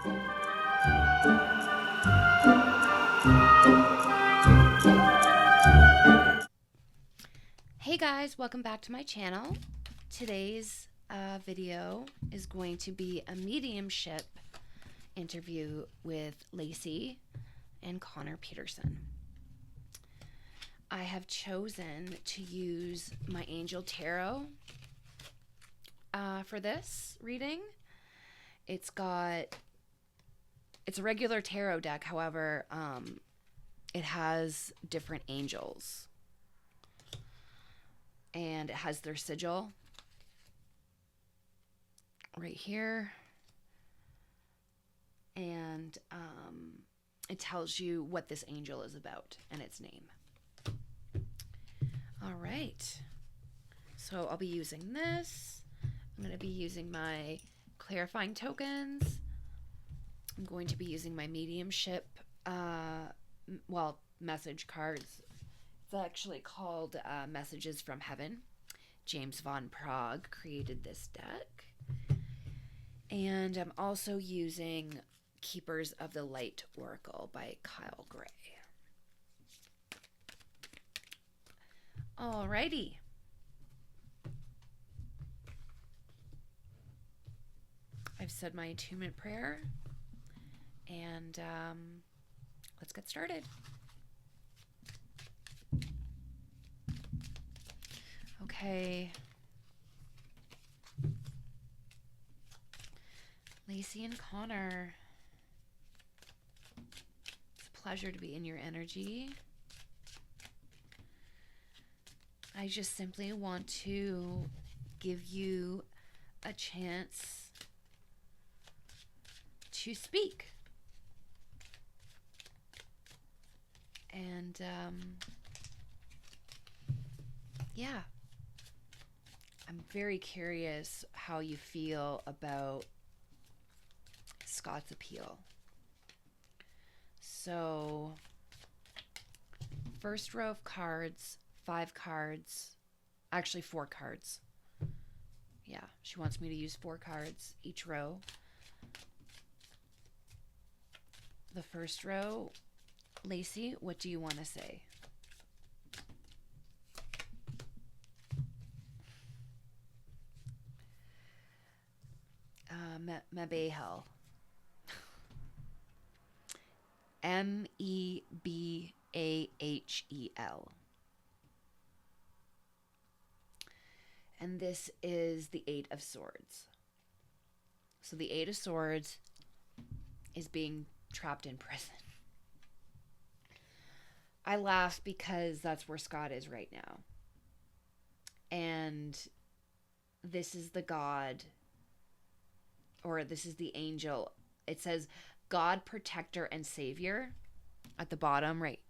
Hey guys, welcome back to my channel. Today's video is going to be a mediumship interview with Laci and Conor Peterson. I have chosen to use my Angel Tarot for this reading. It's a regular tarot deck, however, it has different angels. And it has their sigil right here. And it tells you what this angel is about and its name. All right. So I'll be using this. I'm going to be using my clarifying tokens. I'm going to be using my mediumship, message cards. It's actually called Messages from Heaven. James Von Prague created this deck. And I'm also using Keepers of the Light Oracle by Kyle Gray. Alrighty. I've said my attunement prayer. And let's get started. Okay. Laci and Conor. It's a pleasure to be in your energy. I just simply want to give you a chance to speak. And yeah. I'm very curious how you feel about Scott's appeal. So, first row of cards, 5 cards, actually 4 cards. Yeah, she wants me to use 4 cards each row. The first row, Laci, what do you want to say? Mebahel. Mebahel. And this is the 8 of Swords. So the 8 of Swords is being trapped in prison. I laugh because that's where Scott is right now. And this is the god, or this is the angel. It says God, protector, and savior at the bottom right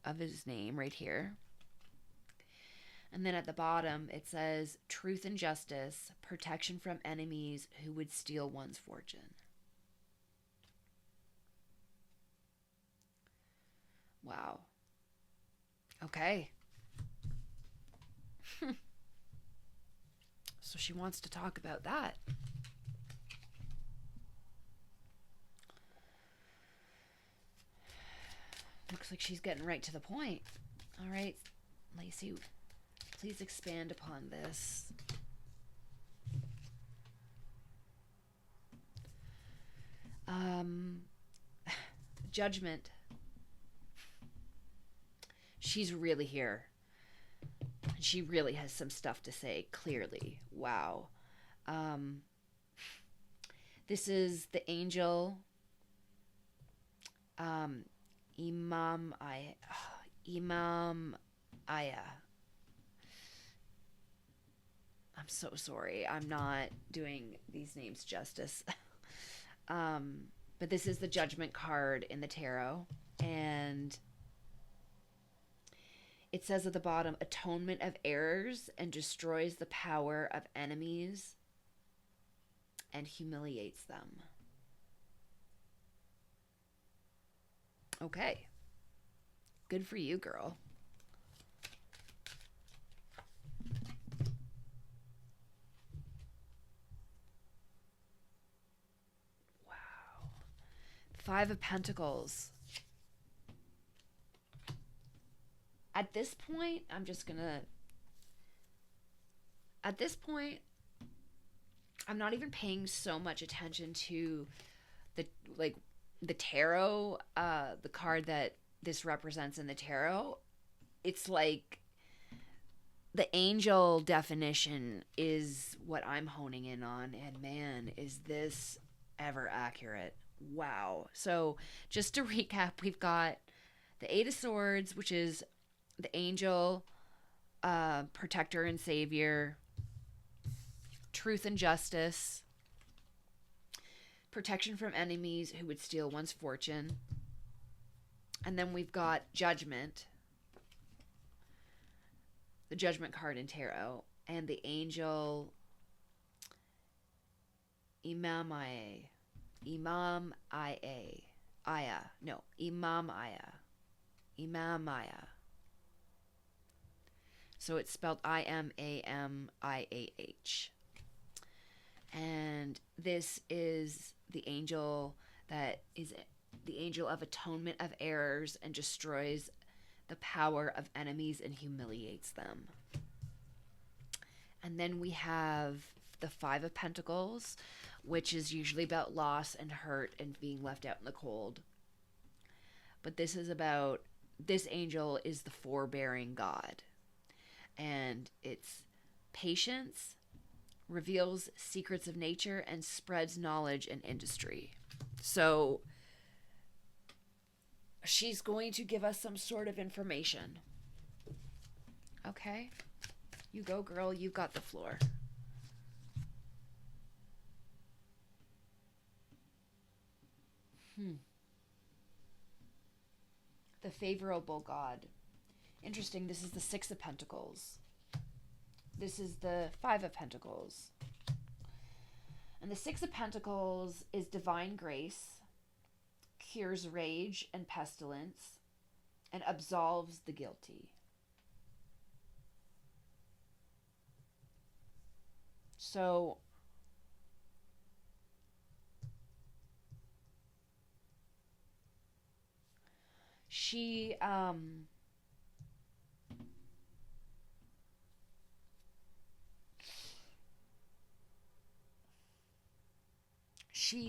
of his name right here. And then at the bottom it says truth and justice, protection from enemies who would steal one's fortune. Wow. Okay. So she wants to talk about that. Looks like she's getting right to the point. All right, Laci, please expand upon this. Judgment. She's really here. She really has some stuff to say, clearly. Wow. This is the angel. Imam Aya. I'm so sorry. I'm not doing these names justice. But this is the judgment card in the tarot. And it says at the bottom, atonement of errors and destroys the power of enemies and humiliates them. Okay. Good for you, girl. Wow. Five of Pentacles. At this point, I'm not even paying so much attention to the tarot, the card that this represents in the tarot. It's like the angel definition is what I'm honing in on, and man, is this ever accurate. Wow. So just to recap, we've got the Eight of Swords, which is the angel, protector and savior, truth and justice, protection from enemies who would steal one's fortune. And then we've got Judgment, the Judgment card in tarot, and the angel Imam Aya. So it's spelled Imamiah. And this is the angel that is the angel of atonement of errors and destroys the power of enemies and humiliates them. And then we have the Five of Pentacles, which is usually about loss and hurt and being left out in the cold. But this angel is the forbearing God. And it's patience, reveals secrets of nature, and spreads knowledge and industry. So she's going to give us some sort of information. Okay? You go, girl. You've got the floor. The favorable God. Interesting. This is the Six of Pentacles. This is the Five of Pentacles. And the Six of Pentacles is divine grace, cures rage and pestilence, and absolves the guilty. So she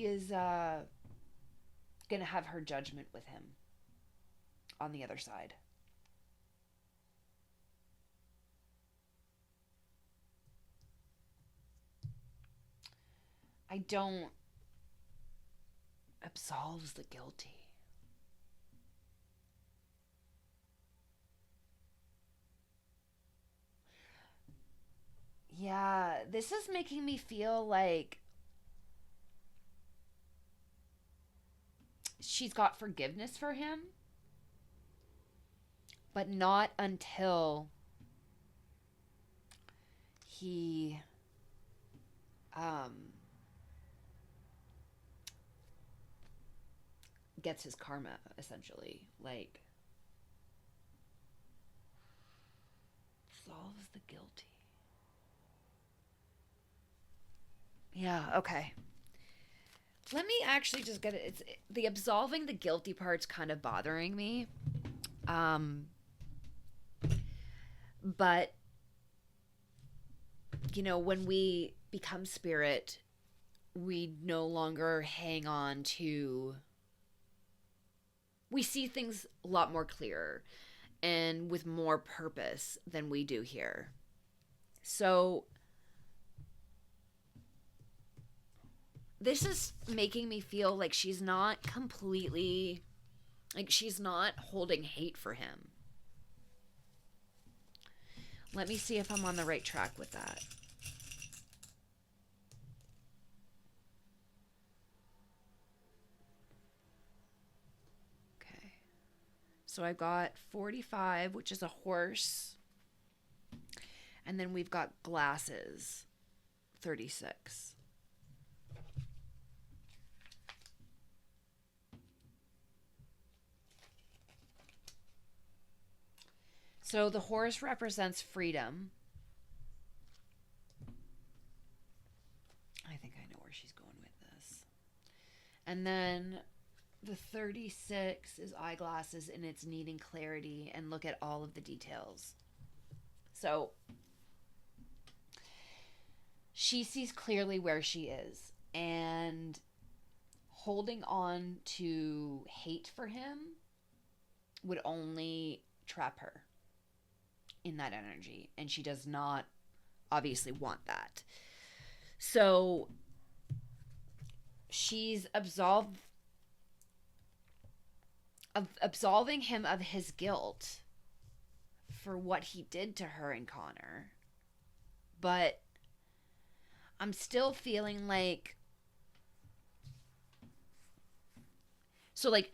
is gonna have her judgment with him on the other side. I don't absolves the guilty. Yeah, this is making me feel like she's got forgiveness for him, but not until he gets his karma, essentially. Like, solves the guilty. Yeah, okay. Let me actually just get it. It's the absolving the guilty part's kind of bothering me. But when we become spirit, we no longer hang on to, we see things a lot more clearer and with more purpose than we do here. So this is making me feel like she's not completely, like she's not holding hate for him. Let me see if I'm on the right track with that. Okay. So I've got 45, which is a horse. And then we've got glasses, 36. So the horse represents freedom. I think I know where she's going with this. And then The 36 is eyeglasses, and it's needing clarity, and look at all of the details. So she sees clearly where she is, and holding on to hate for him would only trap her in that energy, and she does not obviously want that. So she's absolving him of his guilt for what he did to her and Conor. But I'm still feeling like, so like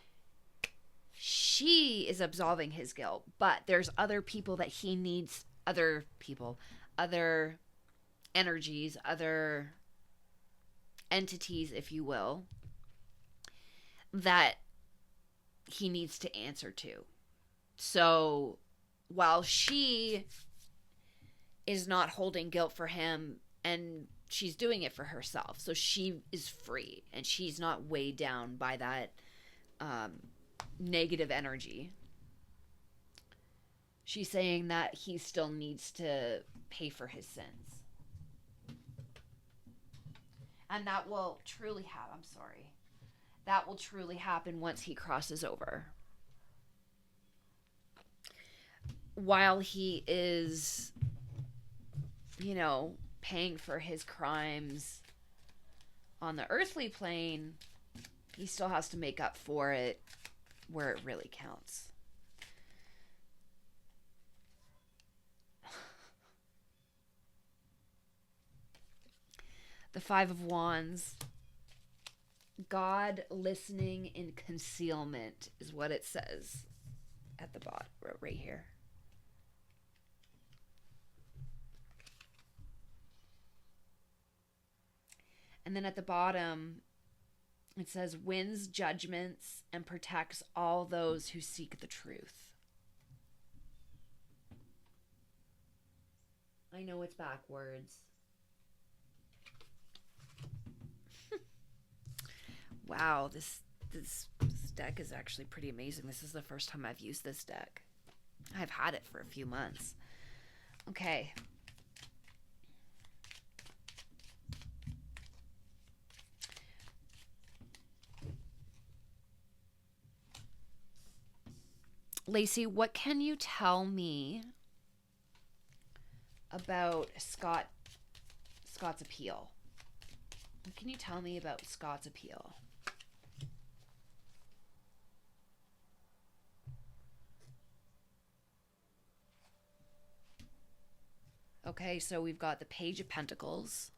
she is absolving his guilt, but there's other people that he needs, other people, other energies, other entities, if you will, that he needs to answer to. So while she is not holding guilt for him, and she's doing it for herself, so she is free and she's not weighed down by that negative energy. She's saying that he still needs to pay for his sins. And that will truly happen. I'm sorry. That will truly happen once he crosses over. While he is, paying for his crimes on the earthly plane, he still has to make up for it where it really counts. The Five of Wands. God listening in concealment is what it says at the bottom, right here. And then at the bottom, it says, wins judgments and protects all those who seek the truth. I know it's backwards. Wow, this deck is actually pretty amazing. This is the first time I've used this deck. I've had it for a few months. Okay. Laci, what can you tell me about Scott's appeal? What can you tell me about Scott's appeal? Okay, so we've got the Page of Pentacles.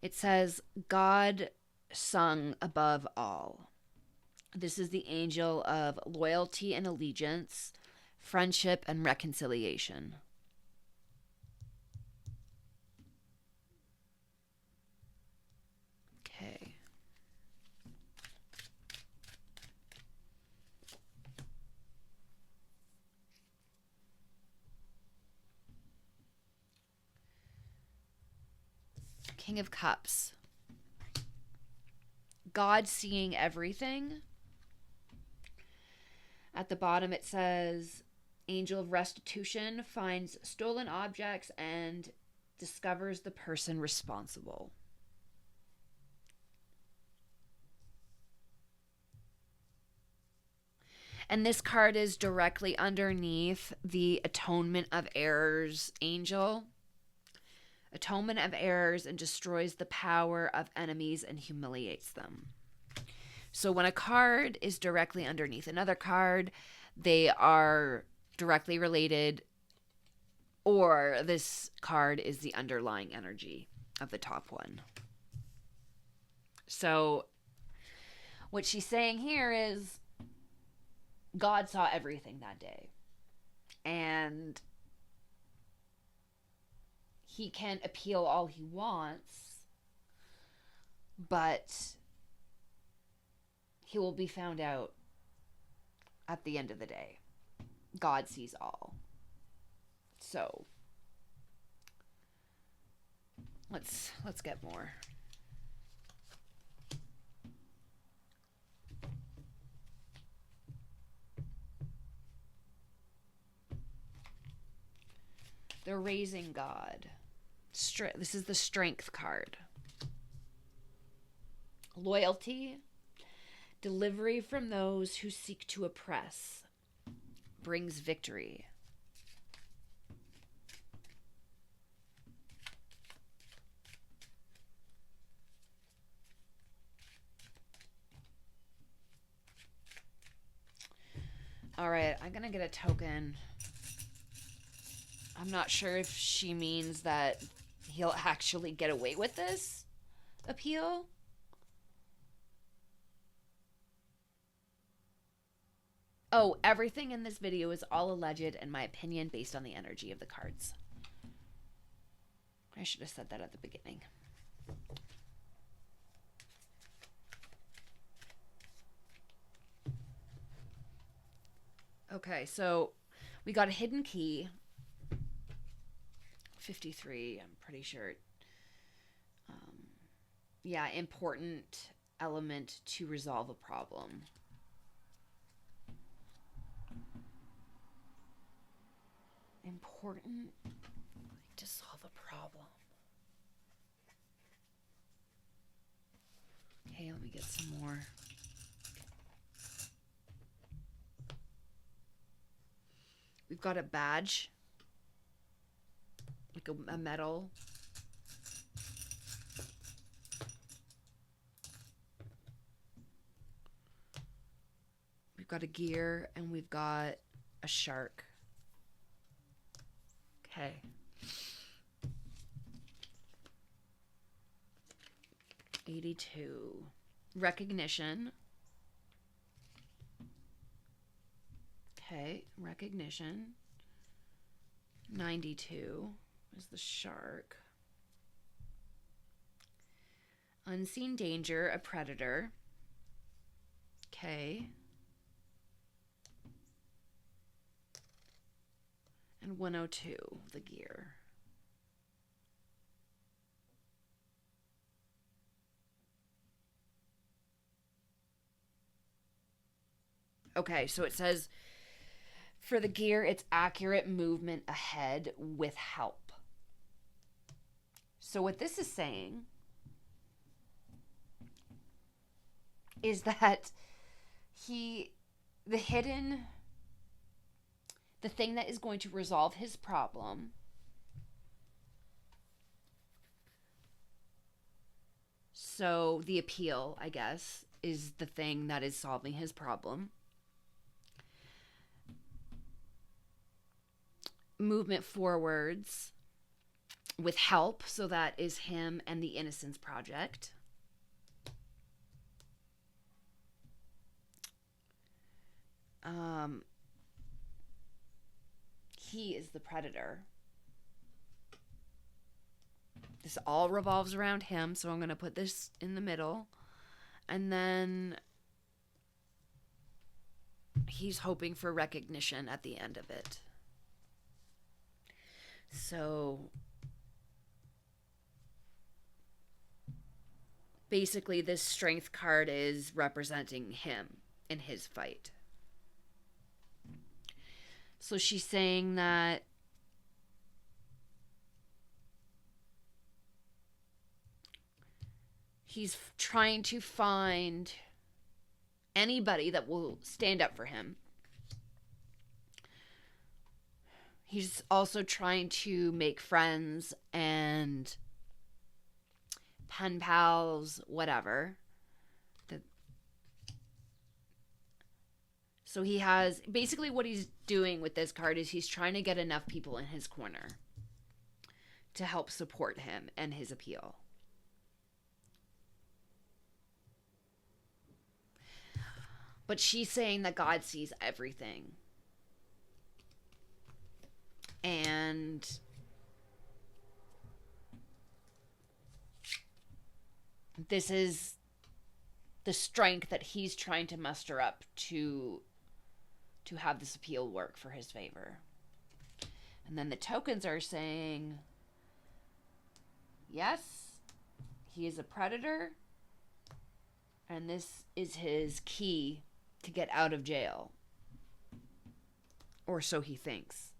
It says, God sung above all. This is the angel of loyalty and allegiance, friendship and reconciliation. Okay. King of Cups. God seeing everything. At the bottom it says, angel of restitution finds stolen objects and discovers the person responsible. And this card is directly underneath the Atonement of Errors angel. Atonement of errors and destroys the power of enemies and humiliates them. So when a card is directly underneath another card, they are directly related, or this card is the underlying energy of the top one. So what she's saying here is God saw everything that day. And he can appeal all he wants, but he will be found out at the end of the day. God sees all. So let's get more. The raising God. This is the strength card. Loyalty. Delivery from those who seek to oppress. Brings victory. All right, I'm going to get a token. I'm not sure if she means that he'll actually get away with this appeal. Oh, everything in this video is all alleged and my opinion based on the energy of the cards. I should have said that at the beginning. Okay, so we got a hidden key. 53, I'm pretty sure. Yeah, important element to resolve a problem. Important to solve a problem. Okay, let me get some more. We've got a badge, like a medal. We've got a gear, and we've got a shark. Okay. $82. Recognition. Okay, recognition. 92 is the shark. Unseen danger, a predator. Okay. And 102, the gear. Okay, so it says for the gear, it's accurate movement ahead with help. So what this is saying is that the thing that is going to resolve his problem so the appeal, I guess, is the thing that is solving his problem. Movement forwards with help, so that is him and the Innocence Project. He is the predator. This all revolves around him, so I'm going to put this in the middle. And then he's hoping for recognition at the end of it. So basically, this strength card is representing him in his fight. So she's saying that he's trying to find anybody that will stand up for him. He's also trying to make friends and pen pals, whatever. So he has, basically what he's doing with this card is he's trying to get enough people in his corner to help support him and his appeal. But she's saying that God sees everything. And this is the strength that he's trying to muster up to have this appeal work for his favor. And then the tokens are saying, yes, he is a predator, and this is his key to get out of jail. Or so he thinks.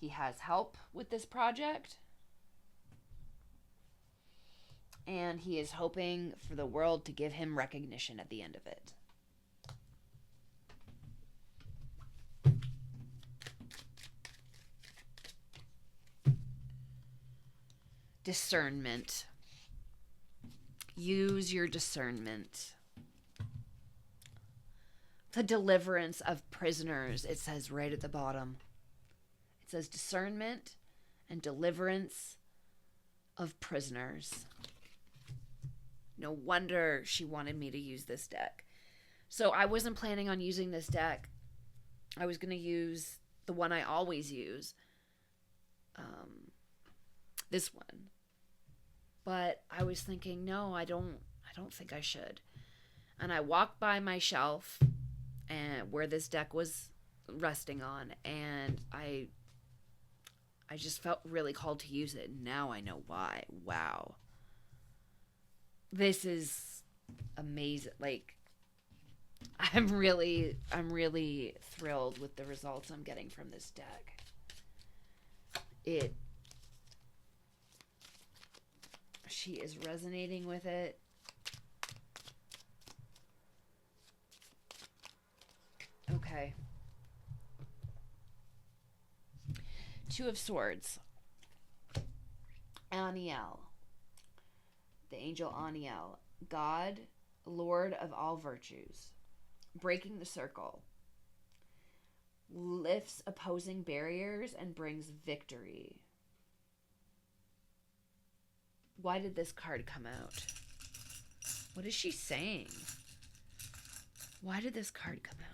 he has help with this project. And he is hoping for the world to give him recognition at the end of it. Discernment. Use your discernment. The deliverance of prisoners, it says right at the bottom. It says discernment and deliverance of prisoners. No wonder she wanted me to use this deck. So I wasn't planning on using this deck. I was going to use the one I always use. This one. But I was thinking, no, I don't think I should. And I walked by my shelf and where this deck was resting on, and I just felt really called to use it. Now I know why. Wow. This is amazing. Like, I'm really thrilled with the results I'm getting from this deck. She is resonating with it. Okay. Two of Swords. Aniel. The angel Aniel. God, Lord of all virtues. Breaking the circle. Lifts opposing barriers and brings victory. Why did this card come out? What is she saying? Why did this card come out?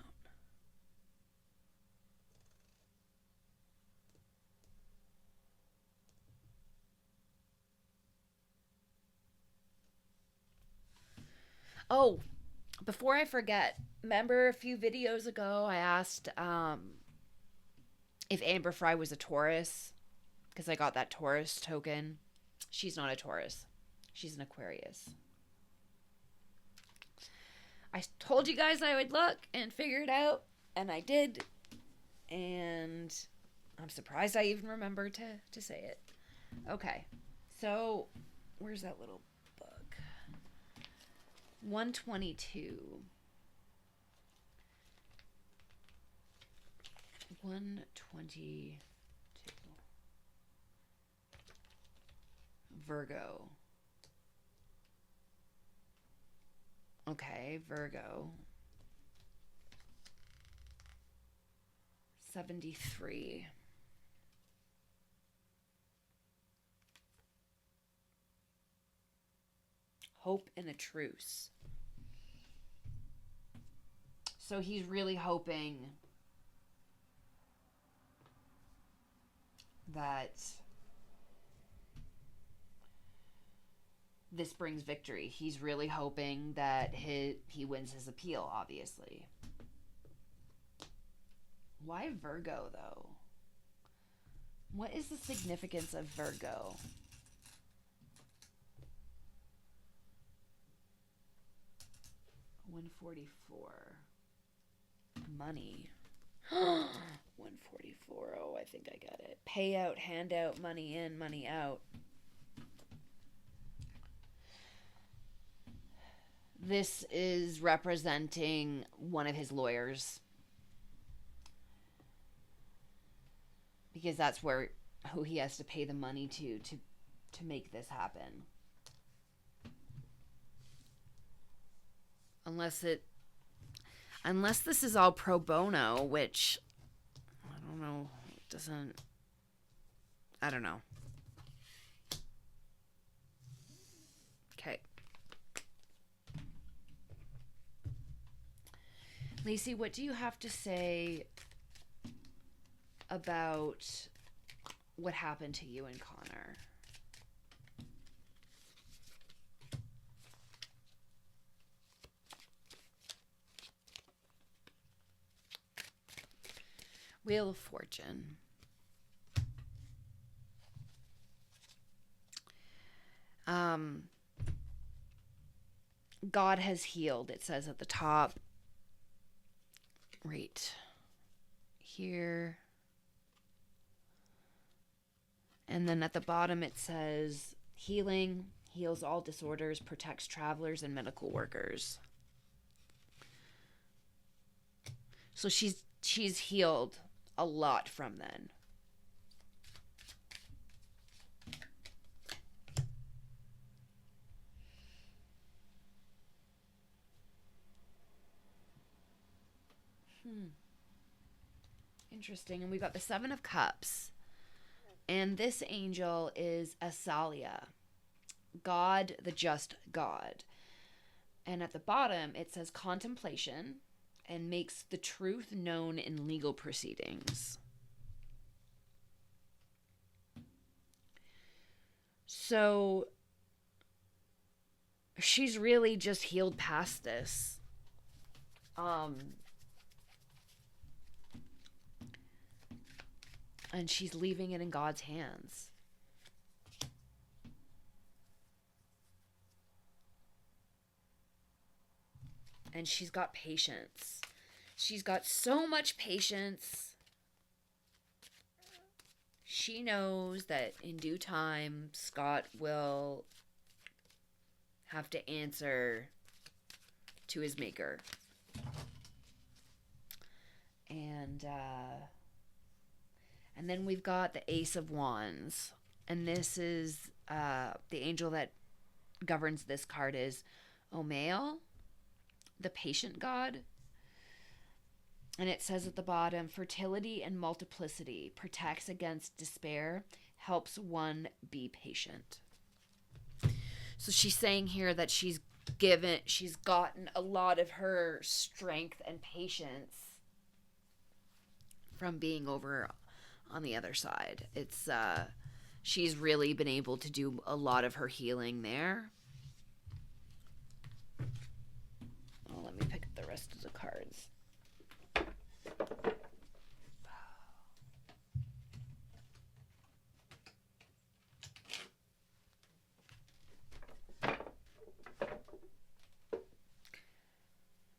Oh, before I forget, remember a few videos ago I asked if Amber Fry was a Taurus? Because I got that Taurus token. She's not a Taurus. She's an Aquarius. I told you guys I would look and figure it out, and I did. And I'm surprised I even remembered to say it. Okay, so where's that little book? 122. 122. Virgo. Okay, Virgo. 73. Hope in a truce. So he's really hoping that this brings victory. He's really hoping that he wins his appeal, obviously. Why Virgo, though? What is the significance of Virgo? $144. Money. 144. Oh, I think I got it. Payout, handout, money in, money out. This is representing one of his lawyers. Because that's who he has to pay the money to make this happen. Unless this is all pro bono, which I don't know, I don't know. Okay. Laci, what do you have to say about what happened to you and Conor? Wheel of Fortune. God has healed, it says at the top. Right here. And then at the bottom it says healing, heals all disorders, protects travelers and medical workers. So she's healed a lot from then. Interesting. And we got the Seven of Cups. And this angel is Asalia, God, the just God. And at the bottom, it says contemplation and makes the truth known in legal proceedings. So she's really just healed past this. And she's leaving it in God's hands. And she's got patience. She's got so much patience. She knows that in due time, Scott will have to answer to his maker. And then we've got the Ace of Wands. And this is the angel that governs this card is Omael, the patient god. And it says at the bottom, fertility and multiplicity, protects against despair, helps one be patient. So she's saying here that she's gotten a lot of her strength and patience from being over on the other side. It's she's really been able to do a lot of her healing there. Oh, let me pick up the rest of the cards.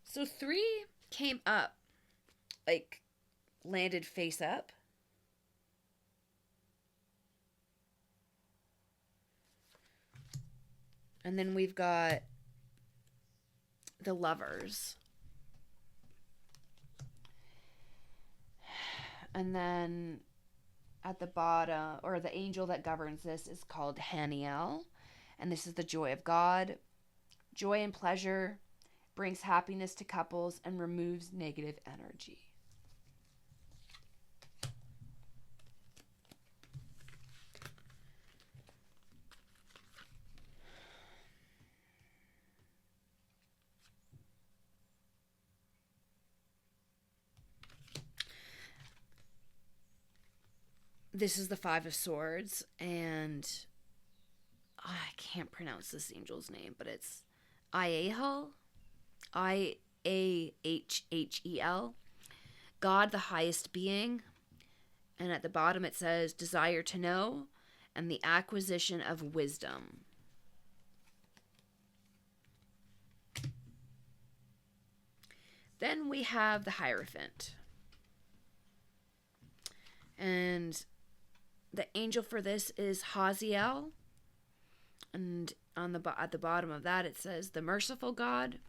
So 3 came up, like landed face up. And then we've got the Lovers. And then at the bottom, or the angel that governs this is called Haniel. And this is the joy of God. Joy and pleasure, brings happiness to couples and removes negative energy. This is the Five of Swords, and I can't pronounce this angel's name, but it's Iahel, Iahhel, God, the highest being. And at the bottom it says desire to know and the acquisition of wisdom. Then we have the Hierophant. And the angel for this is Haziel. And at the bottom of that it says the merciful God.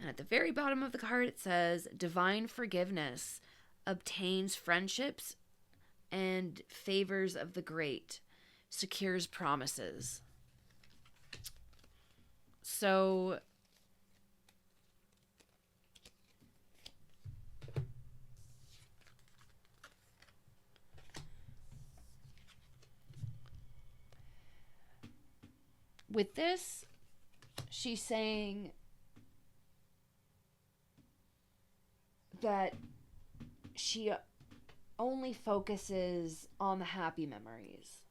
And at the very bottom of the card it says divine forgiveness obtains friendships and favors of the great, secures promises. So with this, she's saying that she only focuses on the happy memories.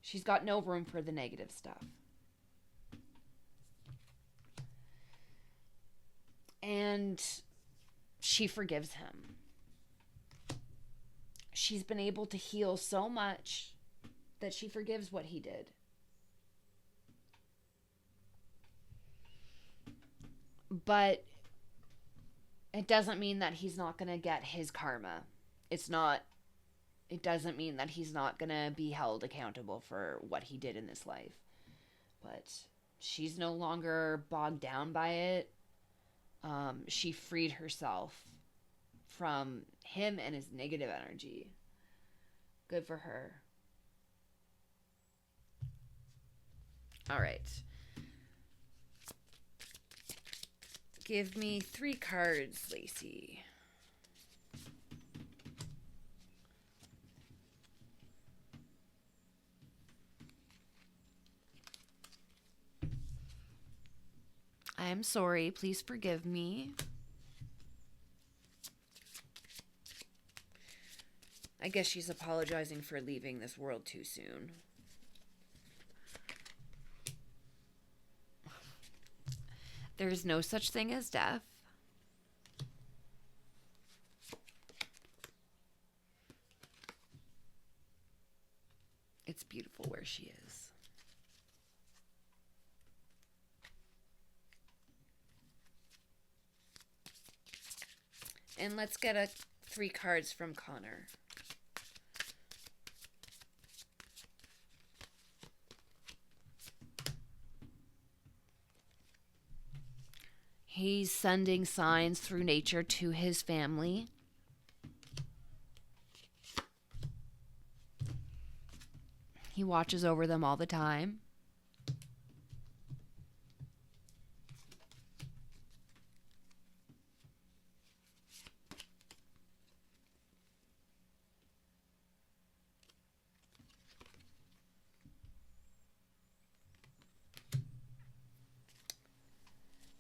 She's got no room for the negative stuff. And she forgives him. She's been able to heal so much that she forgives what he did. But it doesn't mean that he's not going to get his karma. It it doesn't mean that he's not going to be held accountable for what he did in this life. But she's no longer bogged down by it. She freed herself from him and his negative energy. Good for her. All right. Give me 3 cards, Laci. I am sorry. Please forgive me. I guess she's apologizing for leaving this world too soon. There's no such thing as death. It's beautiful where she is. And let's get 3 cards from Conor. He's sending signs through nature to his family. He watches over them all the time.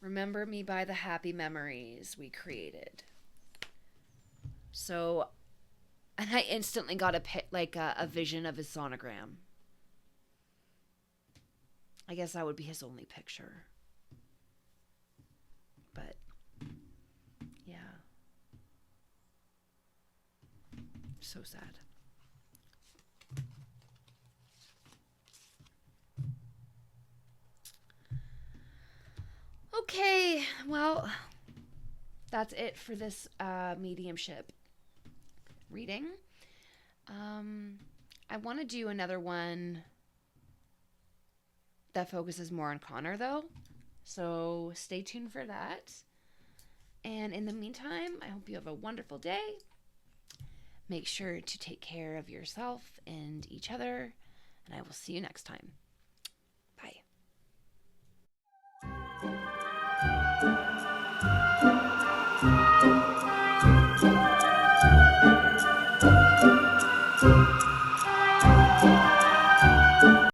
Remember me by the happy memories we created. So, and I instantly got a vision of his sonogram. I guess that would be his only picture. But, yeah. So sad. Okay, well, that's it for this mediumship reading. I want to do another one that focuses more on Conor, though. So stay tuned for that. And in the meantime, I hope you have a wonderful day. Make sure to take care of yourself and each other. And I will see you next time.